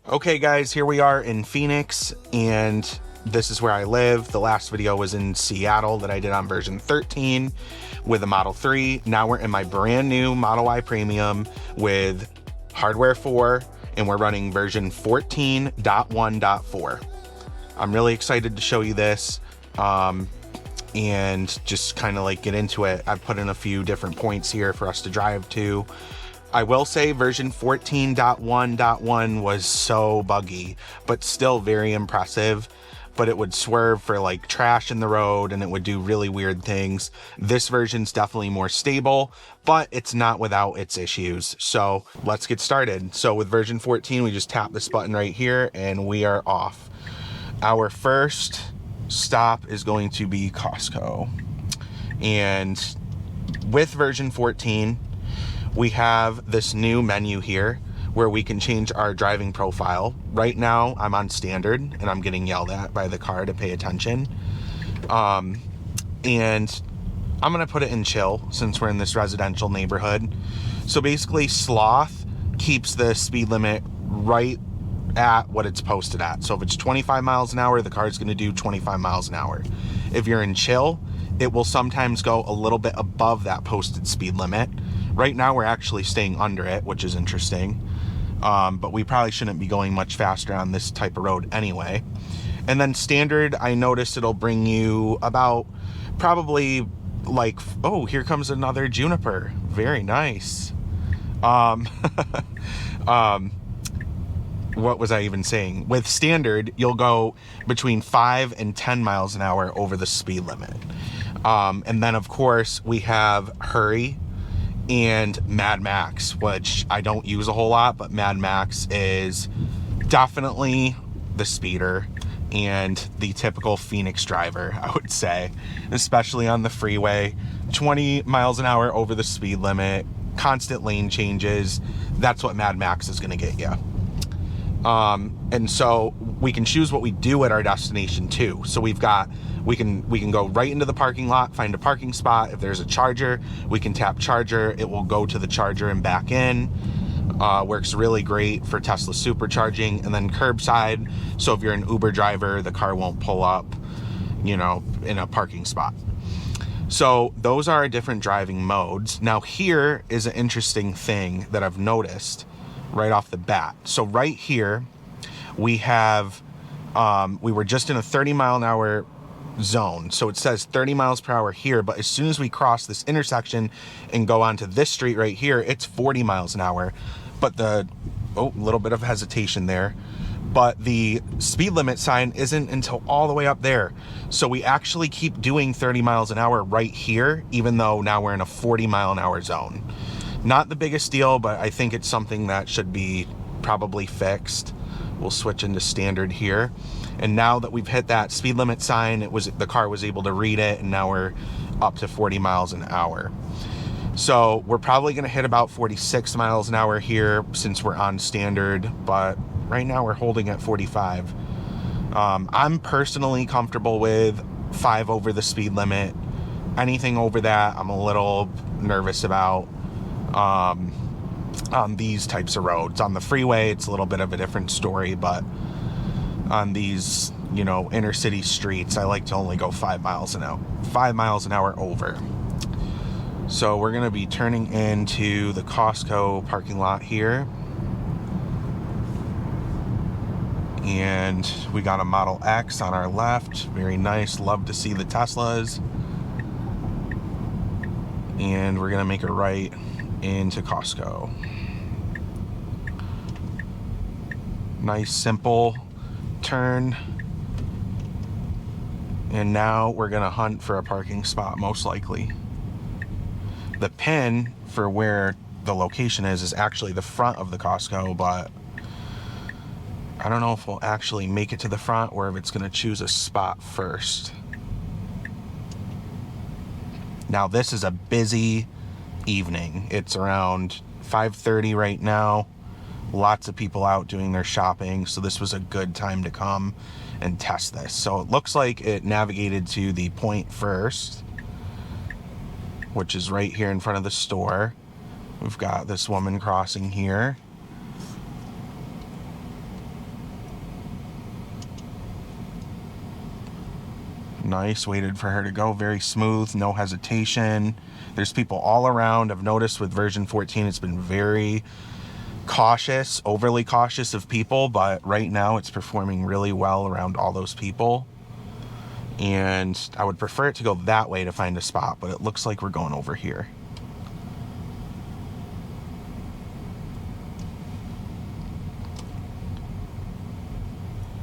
Okay guys, here we are in Phoenix, and this is where I live. The last video was in Seattle that I did on version 13 with a Model 3. Now we're in my brand new Model Y Premium with hardware 4, and we're running version 14.1.4. I'm really excited to show you this and just kind of like get into it. I've put in a few different points here for us to drive to. I will say version 14.1.1 was so buggy, but still very impressive. But it would swerve for like trash in the road, and it would do really weird things. This version's definitely more stable, but it's not without its issues. So let's get started. So with version 14, we just tap this button right here and we are off. Our first stop is going to be Costco. And with version 14, we have this new menu here where we can change our driving profile. Right now, I'm on standard and I'm getting yelled at by the car to pay attention. And I'm gonna put it in chill since we're in this residential neighborhood. So basically, sloth keeps the speed limit right at what it's posted at. So if it's 25 miles an hour, the car's gonna do 25 miles an hour. If you're in chill, it will sometimes go a little bit above that posted speed limit. Right now we're actually staying under it, which is interesting. But we probably shouldn't be going much faster on this type of road anyway. And then standard, I noticed it'll bring you about probably like, oh, here comes another juniper. Very nice. What was I even saying? With standard, you'll go between 5 and 10 miles an hour over the speed limit. And then of course we have hurry and Mad Max, which I don't use a whole lot, but Mad Max is definitely the speeder and the typical Phoenix driver, I would say, especially on the freeway. 20 miles an hour over the speed limit, constant lane changes. That's what Mad Max is going to get you. And so we can choose what we do at our destination too. So we can go right into the parking lot, find a parking spot. If there's a charger, we can tap charger. It will go to the charger and back in. Works really great for Tesla supercharging. And then curbside. So if you're an Uber driver, the car won't pull up, in a parking spot. So those are our different driving modes. Now here is an interesting thing that I've noticed right off the bat. So right here we have we were just in a 30 mile an hour zone, so it says 30 miles per hour here, but as soon as we cross this intersection and go onto this street right here, it's 40 miles an hour. But little bit of hesitation there, but the speed limit sign isn't until all the way up there. So we actually keep doing 30 miles an hour right here, even though now we're in a 40 mile an hour zone. Not the biggest deal, but I think it's something that should be probably fixed. We'll switch into standard here. And now that we've hit that speed limit sign, the car was able to read it, and now we're up to 40 miles an hour. So we're probably gonna hit about 46 miles an hour here since we're on standard, but right now we're holding at 45. I'm personally comfortable with 5 over the speed limit. Anything over that, I'm a little nervous about. On these types of roads. On the freeway, it's a little bit of a different story, but on these, inner city streets, I like to only go 5 miles an hour over. So we're going to be turning into the Costco parking lot here. And we got a Model X on our left. Very nice. Love to see the Teslas. And we're going to make a right into Costco. Nice simple turn, and now we're gonna hunt for a parking spot, most likely. The pin for where the location is actually the front of the Costco, but I don't know if we'll actually make it to the front or if it's gonna choose a spot first. Now this is a busy evening. It's around 5:30 right now. Lots of people out doing their shopping, so this was a good time to come and test this. So it looks like it navigated to the point first, which is right here in front of the store. We've got this woman crossing here. Nice, waited for her to go. Very smooth, no hesitation. There's people all around. I've noticed with version 14, it's been very cautious, overly cautious of people, but right now it's performing really well around all those people. And I would prefer it to go that way to find a spot, but it looks like we're going over here.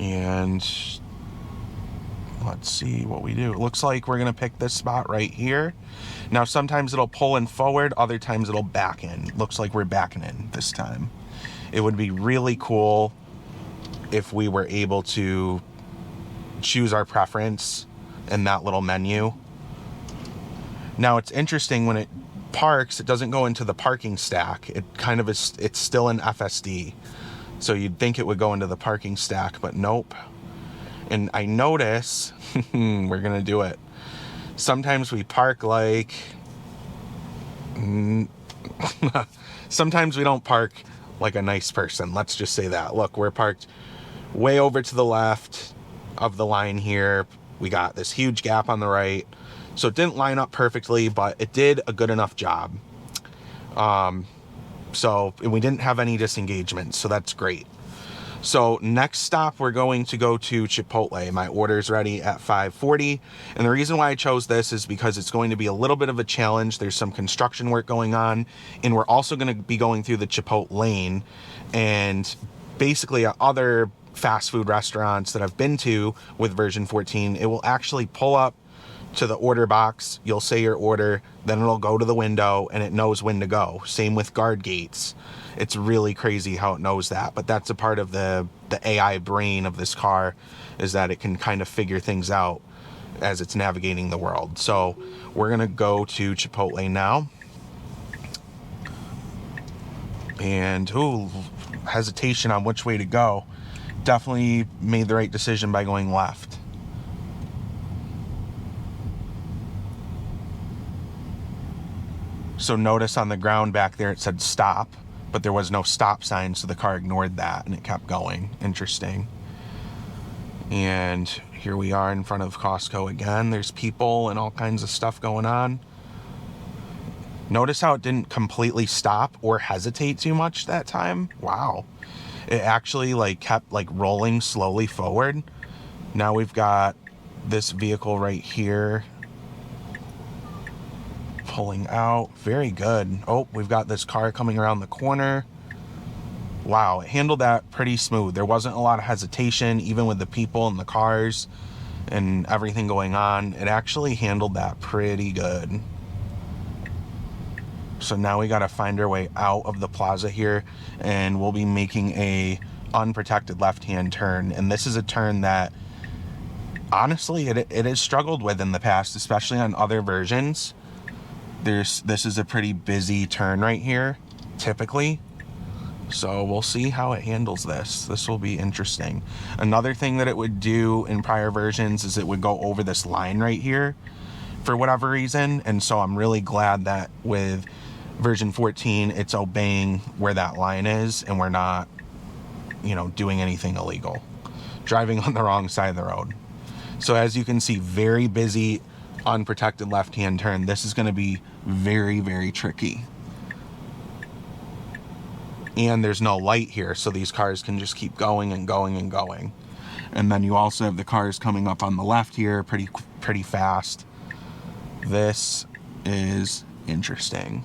And let's see what we do. It looks like we're going to pick this spot right here. Now, sometimes it'll pull in forward, other times it'll back in. Looks like we're backing in this time. It would be really cool if we were able to choose our preference in that little menu. Now, it's interesting when it parks, it doesn't go into the parking stack. It kind of is, it's still in FSD. So you'd think it would go into the parking stack, but nope. And I notice, we're going to do it. Sometimes we park like, sometimes we don't park like a nice person. Let's just say that. Look, we're parked way over to the left of the line here. We got this huge gap on the right. So it didn't line up perfectly, but it did a good enough job. So we didn't have any disengagement, so that's great. So next stop, we're going to go to Chipotle. My order's ready at 5:40. And the reason why I chose this is because it's going to be a little bit of a challenge. There's some construction work going on, and we're also going to be going through the Chipotle lane. And basically other fast food restaurants that I've been to with version 14, it will actually pull up to the order box. You'll say your order, then it'll go to the window and it knows when to go. Same with guard gates. It's really crazy how it knows that, but that's a part of the AI brain of this car, is that it can kind of figure things out as it's navigating the world. So we're gonna go to Chipotle now. And hesitation on which way to go. Definitely made the right decision by going left. So notice on the ground back there it said stop, but there was no stop sign, so the car ignored that and it kept going. Interesting. And here we are in front of Costco again. There's people and all kinds of stuff going on. Notice how it didn't completely stop or hesitate too much that time. Wow. It actually kept rolling slowly forward. Now we've got this vehicle right here pulling out. Very good. Oh, we've got this car coming around the corner. Wow, it handled that pretty smooth. There wasn't a lot of hesitation, even with the people and the cars and everything going on. It actually handled that pretty good. So now we got to find our way out of the plaza here, and we'll be making a unprotected left-hand turn. And this is a turn that honestly it has struggled with in the past, especially on other versions. This is a pretty busy turn right here, typically. So we'll see how it handles this. This will be interesting. Another thing that it would do in prior versions is it would go over this line right here for whatever reason. And so I'm really glad that with version 14, it's obeying where that line is, and we're not, doing anything illegal. Driving on the wrong side of the road. So as you can see, very busy, unprotected left-hand turn. This is going to be very, very tricky. And there's no light here, so these cars can just keep going and going and going. And then you also have the cars coming up on the left here pretty fast. This is interesting.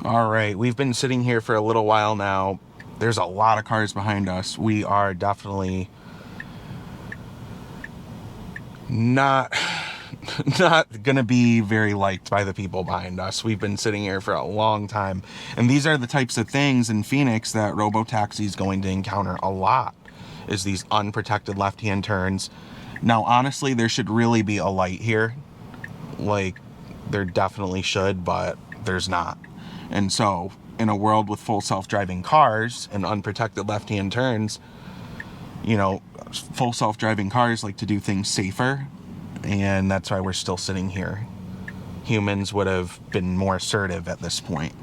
All right, we've been sitting here for a little while now. There's a lot of cars behind us. We are definitely not gonna be very liked by the people behind us. We've been sitting here for a long time. And these are the types of things in Phoenix that Robotaxi is going to encounter a lot, is these unprotected left-hand turns. Now, honestly, there should really be a light here. There definitely should, but there's not. And so in a world with full self-driving cars and unprotected left-hand turns, you know, full self-driving cars like to do things safer, and that's why we're still sitting here. Humans would have been more assertive at this point.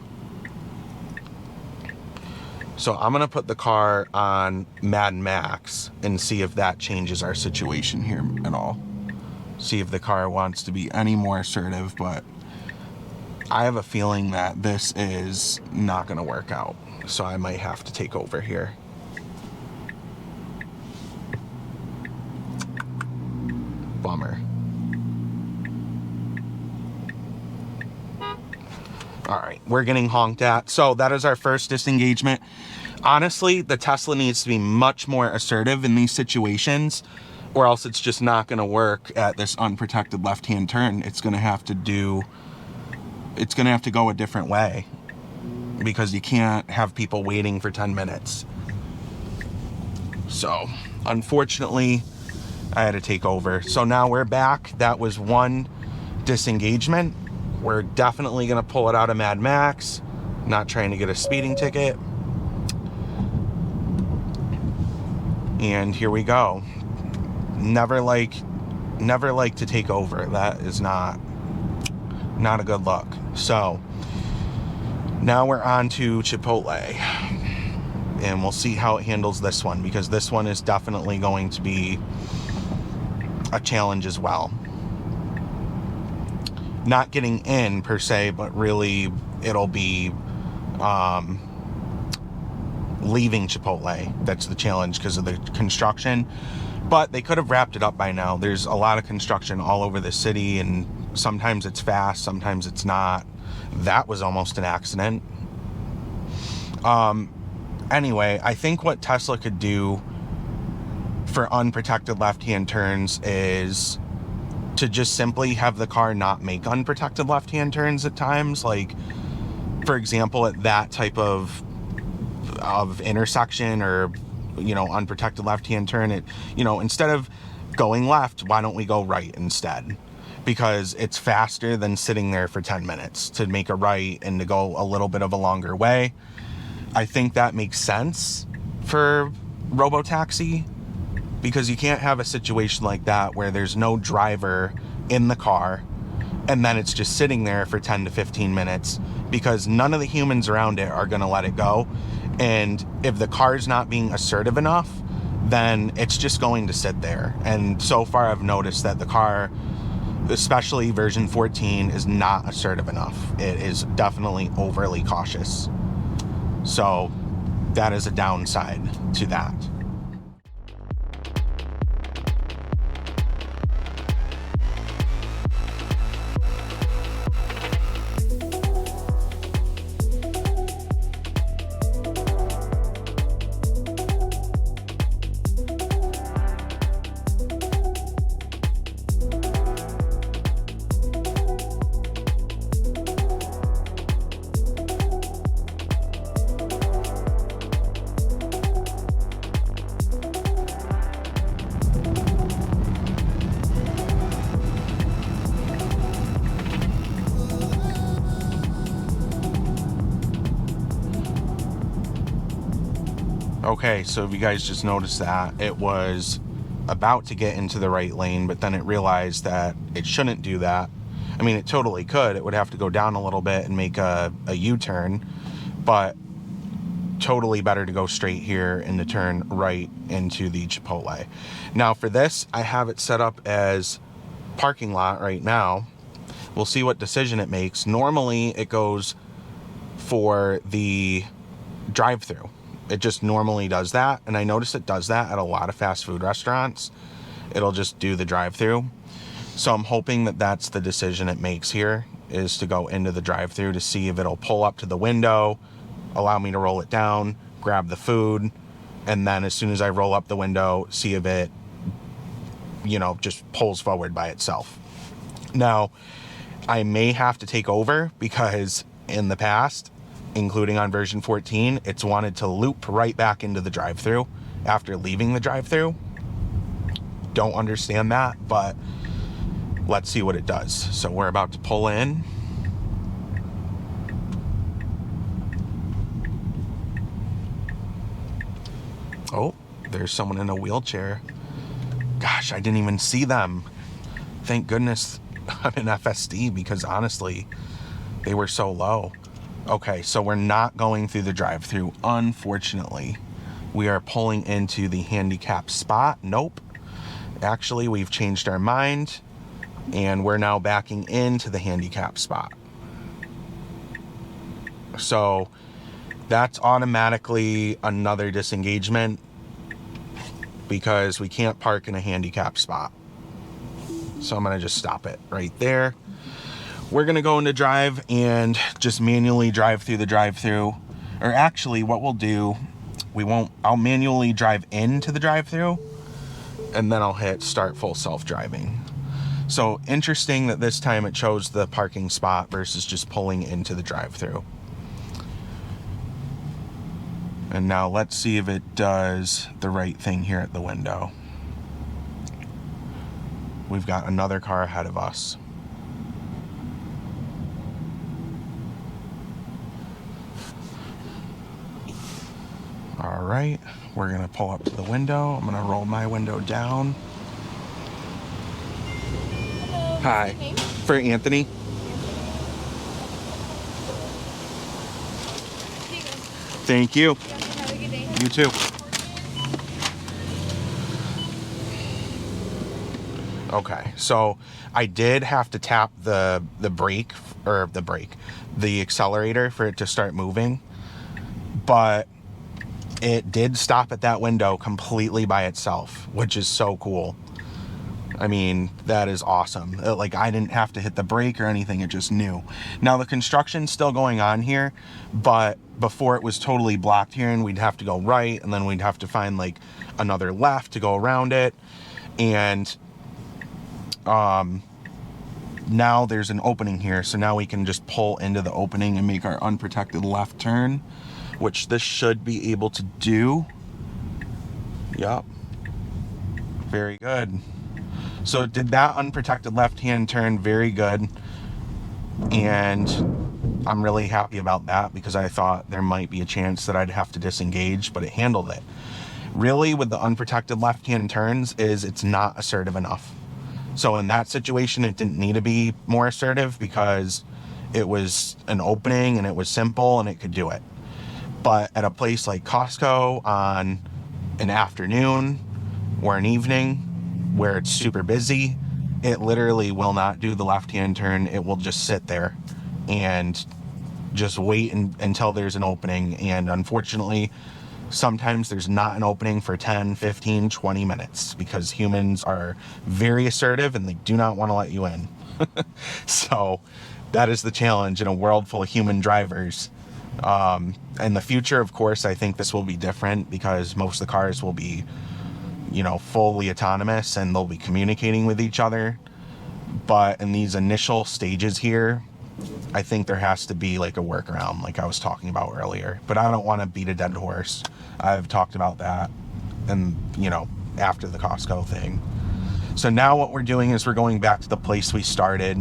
So I'm going to put the car on Mad Max and see if that changes our situation here at all. See if the car wants to be any more assertive, but I have a feeling that this is not going to work out. So I might have to take over here. Bummer. All right, we're getting honked at. So that is our first disengagement. Honestly, the Tesla needs to be much more assertive in these situations, or else it's just not going to work at this unprotected left-hand turn. It's going to have to go a different way, because you can't have people waiting for 10 minutes. So, unfortunately, I had to take over. So now we're back. That was one disengagement. We're definitely going to pull it out of Mad Max. Not trying to get a speeding ticket. And here we go. Never like to take over. That is not a good look. So now we're on to Chipotle. And we'll see how it handles this one, because this one is definitely going to be a challenge as well. Not getting in per se, but really it'll be leaving Chipotle. That's the challenge because of the construction. But they could have wrapped it up by now. There's a lot of construction all over the city, and sometimes it's fast, sometimes it's not. That was almost an accident. Anyway, I think what Tesla could do for unprotected left-hand turns is to just simply have the car not make unprotected left-hand turns at times. Like, for example, at that type of intersection, or, you know, unprotected left-hand turn, it, you know, instead of going left, why don't we go right instead? Because it's faster than sitting there for 10 minutes to make a right and to go a little bit of a longer way. I think that makes sense for robotaxi, because you can't have a situation like that where there's no driver in the car and then it's just sitting there for 10 to 15 minutes, because none of the humans around it are going to let it go. And if the car's not being assertive enough, then it's just going to sit there. And so far I've noticed that the car, especially version 14, is not assertive enough. It is definitely overly cautious. So that is a downside to that. Okay, so if you guys just noticed that, it was about to get into the right lane, but then it realized that it shouldn't do that. I mean, it totally could. It would have to go down a little bit and make a U-turn, but totally better to go straight here and to turn right into the Chipotle. Now for this, I have it set up as parking lot right now. We'll see what decision it makes. Normally it goes for the drive-through. It just normally does that, and I notice it does that at a lot of fast food restaurants. It'll just do the drive-through. So I'm hoping that that's the decision it makes here, is to go into the drive-through to see if it'll pull up to the window, allow me to roll it down, grab the food, and then as soon as I roll up the window, see if it, you know, just pulls forward by itself. Now, I may have to take over, because in the past, including on version 14, it's wanted to loop right back into the drive-thru after leaving the drive-thru. Don't understand that, but let's see what it does. So we're about to pull in. Oh, there's someone in a wheelchair. Gosh, I didn't even see them. Thank goodness I'm in FSD, because honestly, they were so low. Okay, so we're not going through the drive-thru, unfortunately. We are pulling into the handicap spot. Nope. Actually, we've changed our mind, and we're now backing into the handicap spot. So that's automatically another disengagement, because we can't park in a handicap spot. So I'm going to just stop it right there. We're going to go into drive and just manually drive through the drive-thru. Or actually, what we'll do, I'll manually drive into the drive-thru, and then I'll hit start full self-driving. So interesting that this time it chose the parking spot versus just pulling into the drive-thru. And now let's see if it does the right thing here at the window. We've got another car ahead of us. All right, we're gonna pull up to the window. I'm gonna roll my window down. Hello. Hi. For Anthony. Thank you. Have a good day. You too. Okay, so I did have to tap the accelerator for it to start moving, but it did stop at that window completely by itself, which is so cool. I mean, that is awesome. Like, I didn't have to hit the brake or anything, it just knew. Now, the construction's still going on here, but before it was totally blocked here, and we'd have to go right, and then we'd have to find, like, another left to go around it, and now there's an opening here, so now we can just pull into the opening and make our unprotected left turn, which this should be able to do. Yep. Very good. So it did that unprotected left-hand turn very good, and I'm really happy about that, because I thought there might be a chance that I'd have to disengage, but it handled it. Really, with the unprotected left-hand turns, is it's not assertive enough. So in that situation, it didn't need to be more assertive, because it was an opening and it was simple and it could do it. But at a place like Costco on an afternoon or an evening where it's super busy, it literally will not do the left-hand turn. It will just sit there and just wait until there's an opening. And unfortunately, sometimes there's not an opening for 10, 15, 20 minutes, because humans are very assertive and they do not want to let you in. So that is the challenge in a world full of human drivers. In the future, of course, I think this will be different, because most of the cars will be, fully autonomous, and they'll be communicating with each other. But in these initial stages here, I think there has to be like a workaround, like I was talking about earlier. But I don't want to beat a dead horse. I've talked about that, and after the Costco thing. So now what we're doing is we're going back to the place we started,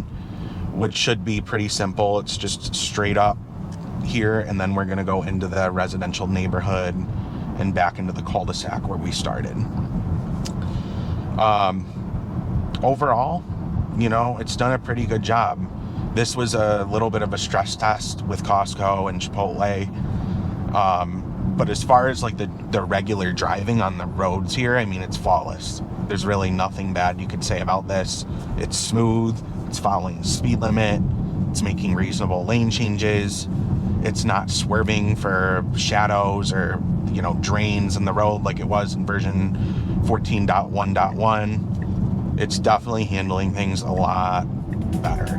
which should be pretty simple. It's just straight up here, and then we're going to go into the residential neighborhood and back into the cul-de-sac where we started. Overall, it's done a pretty good job. This was a little bit of a stress test with Costco and Chipotle. But as far as like the regular driving on the roads here, I mean, it's flawless. There's really nothing bad you could say about this. It's smooth. It's following the speed limit. It's making reasonable lane changes. It's not swerving for shadows or, drains in the road like it was in version 14.1.1. It's definitely handling things a lot better.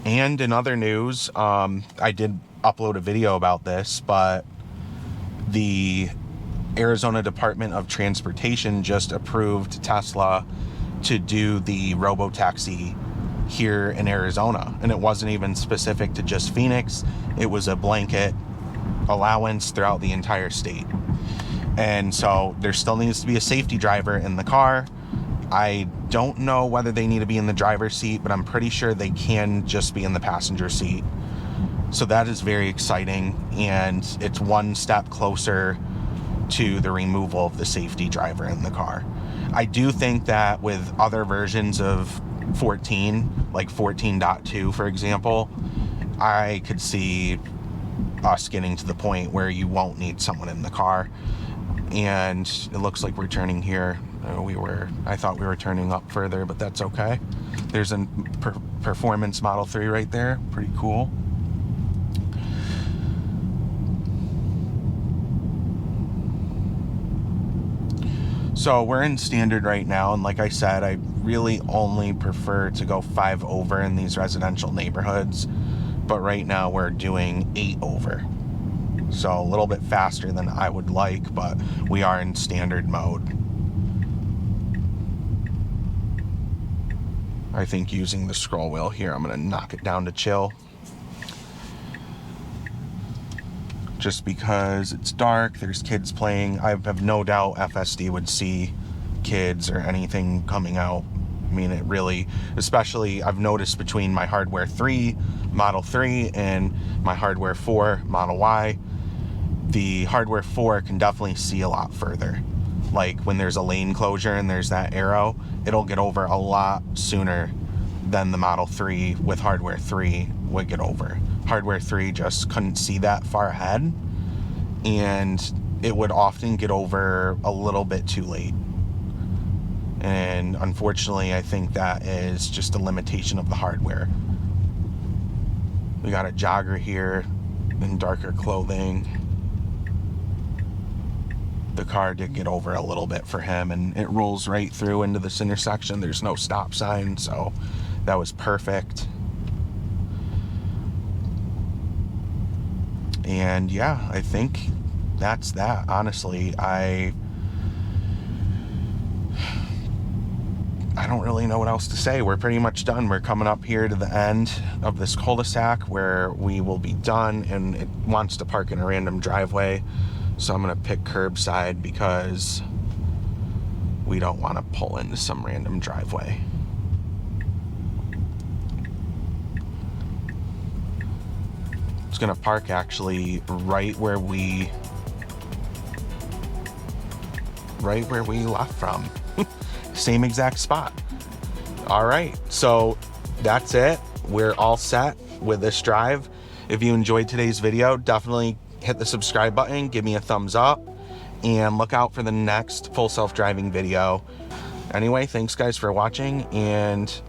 And in other news, I did upload a video about this, but the Arizona Department of Transportation just approved Tesla to do the robotaxi here in Arizona. And it wasn't even specific to just Phoenix. It was a blanket allowance throughout the entire state. And so there still needs to be a safety driver in the car. I don't know whether they need to be in the driver's seat, but I'm pretty sure they can just be in the passenger seat. So that is very exciting, and it's one step closer to the removal of the safety driver in the car. I do think that with other versions of 14, like 14.2 for example, I could see us getting to the point where you won't need someone in the car. And it looks like we're turning here. I thought we were turning up further, but that's okay. There's a performance Model 3 right there. Pretty cool. So we're in standard right now, and like I said, I really only prefer to go 5 over in these residential neighborhoods, but right now we're doing 8 over. So a little bit faster than I would like, but we are in standard mode. I think using the scroll wheel here, I'm going to knock it down to chill. Just because it's dark, there's kids playing. I have no doubt FSD would see kids or anything coming out. I mean, it really, especially I've noticed between my hardware 3 Model 3 and my hardware 4 Model Y, the hardware 4 can definitely see a lot further. Like when there's a lane closure and there's that arrow, it'll get over a lot sooner than the Model 3 with hardware 3 would get over. Hardware 3 just couldn't see that far ahead, and it would often get over a little bit too late. And unfortunately, I think that is just a limitation of the hardware. We got a jogger here in darker clothing. The car did get over a little bit for him, and it rolls right through into this intersection. There's no stop sign, so that was perfect. And yeah, I think that's that. Honestly, I don't really know what else to say. We're pretty much done. We're coming up here to the end of this cul-de-sac where we will be done, and it wants to park in a random driveway. So I'm going to pick curbside because we don't want to pull into some random driveway. It's going to park actually right where we left from. Same exact spot. All right, so that's it. We're all set with this drive. If you enjoyed today's video, definitely hit the subscribe button, give me a thumbs up, and look out for the next full self-driving video. Anyway, thanks guys for watching, and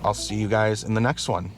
I'll see you guys in the next one.